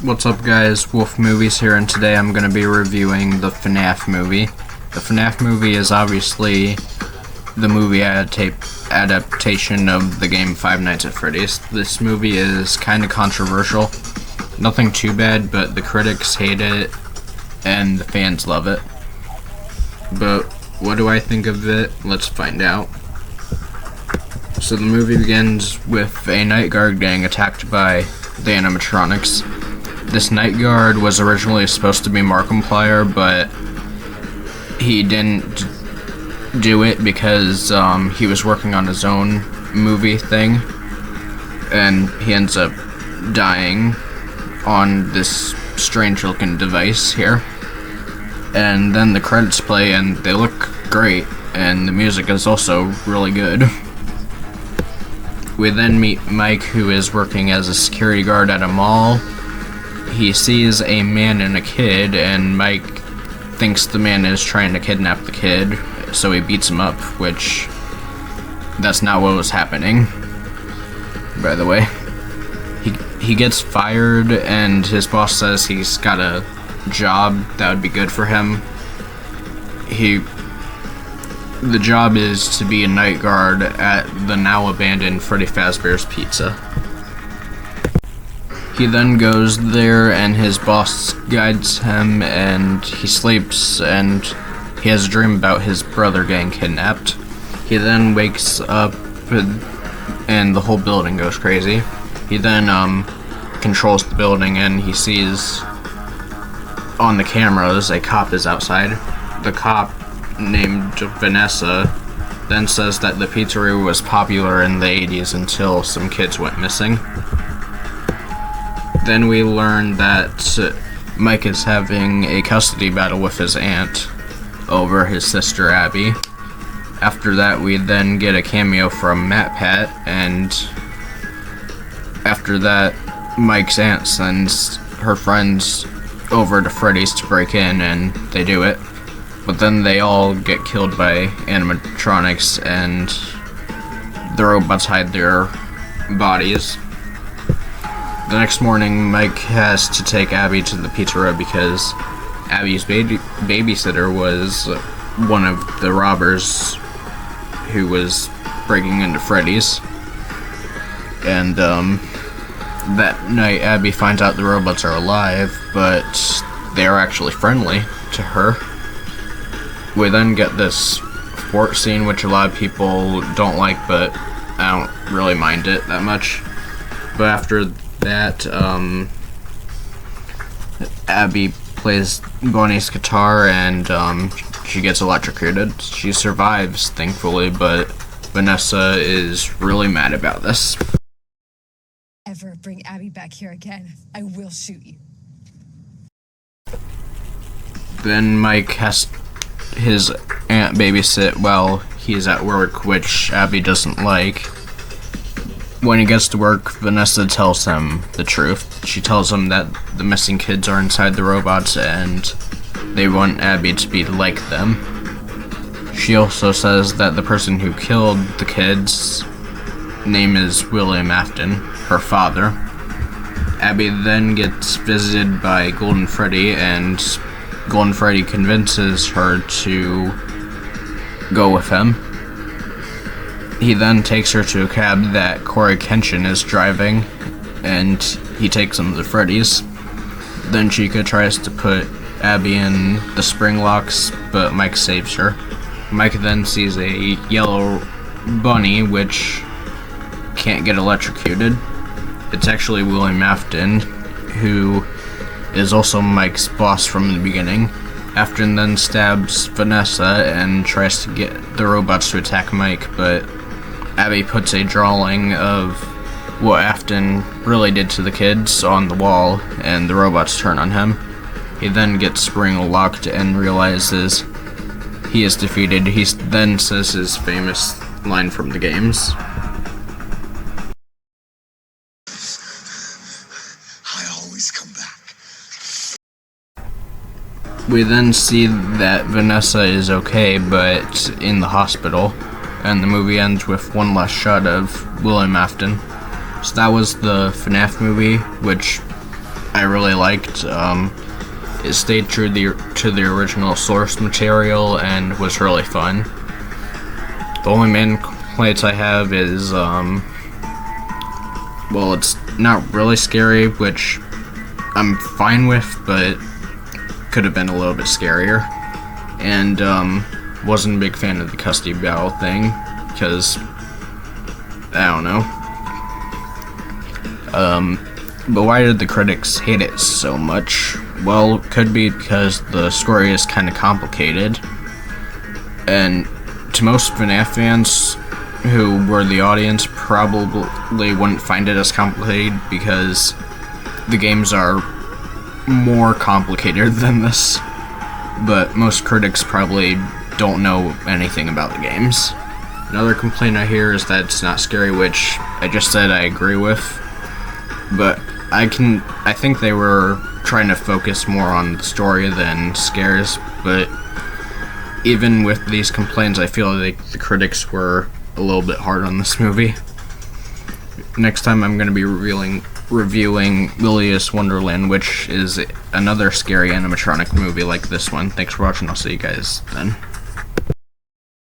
What's up guys, Wolf Movies here, and today I'm going to be reviewing the FNAF movie. The FNAF movie is obviously the movie adaptation of the game Five Nights at Freddy's. This movie is kind of controversial. Nothing too bad, but the critics hate it and the fans love it. But what do I think of it? Let's find out. So the movie begins with a night guard getting attacked by the animatronics. This night guard was originally supposed to be Markiplier, but he didn't do it because he was working on his own movie thing, and he ends up dying on this strange looking device here. And then the credits play and they look great, and the music is also really good. We then meet Mike, who is working as a security guard at a mall. He sees a man and a kid, and Mike thinks the man is trying to kidnap the kid, so he beats him up, which that's not what was happening, by the way. He gets fired, and his boss says he's got a job that would be good for him. The job is to be a night guard at the now abandoned Freddy Fazbear's Pizza. He then goes there, and his boss guides him, and he sleeps, and he has a dream about his brother getting kidnapped. He then wakes up, and the whole building goes crazy. He then controls the building, and he sees on the cameras a cop is outside. The cop, named Vanessa, then says that the pizzeria was popular in the 80s until some kids went missing. Then we learn that Mike is having a custody battle with his aunt over his sister Abby. After that, we then get a cameo from MatPat, and after that, Mike's aunt sends her friends over to Freddy's to break in, and they do it. But then they all get killed by animatronics, and the robots hide their bodies. The next morning, Mike has to take Abby to the pizzeria because Abby's babysitter was one of the robbers who was breaking into Freddy's. And that night, Abby finds out the robots are alive, but they are actually friendly to her. We then get this fort scene, which a lot of people don't like, but I don't really mind it that much. But after that, Abby plays Bonnie's guitar, and she gets electrocuted. She survives, thankfully, but Vanessa is really mad about this. Ever bring Abby back here again, I will shoot you. Then Mike has his aunt babysit while he's at work, which Abby doesn't like. When he gets to work, Vanessa tells him the truth. She tells him that the missing kids are inside the robots and they want Abby to be like them. She also says that the person who killed the kids' name is William Afton, her father. Abby then gets visited by Golden Freddy, and Golden Freddy convinces her to go with him. He then takes her to a cab that Corey Kenshin is driving, and he takes him to Freddy's. Then Chica tries to put Abby in the spring locks, but Mike saves her. Mike then sees a yellow bunny, which can't get electrocuted. It's actually William Afton, who is also Mike's boss from the beginning. Afton then stabs Vanessa and tries to get the robots to attack Mike, but Abby puts a drawing of what Afton really did to the kids on the wall, and the robots turn on him. He then gets spring locked and realizes he is defeated. He then says his famous line from the games. I always come back. We then see that Vanessa is okay, but in the hospital, and the movie ends with one last shot of William Afton. So that was the FNAF movie, which I really liked. It stayed true to the original source material and was really fun. The only main complaints I have is, well, it's not really scary, which I'm fine with, but could have been a little bit scarier. And wasn't a big fan of the custody battle thing, because I don't know. But why did the critics hate it so much? Well, could be because the story is kind of complicated, and to most FNAF fans who were the audience probably wouldn't find it as complicated because the games are more complicated than this. But most critics probably don't know anything about the games. Another complaint I hear is that it's not scary, which I just said I agree with. But I think they were trying to focus more on the story than scares, but even with these complaints, I feel like the critics were a little bit hard on this movie. Next time I'm going to be reviewing Willy's Wonderland, which is another scary animatronic movie like this one. Thanks for watching, I'll see you guys then.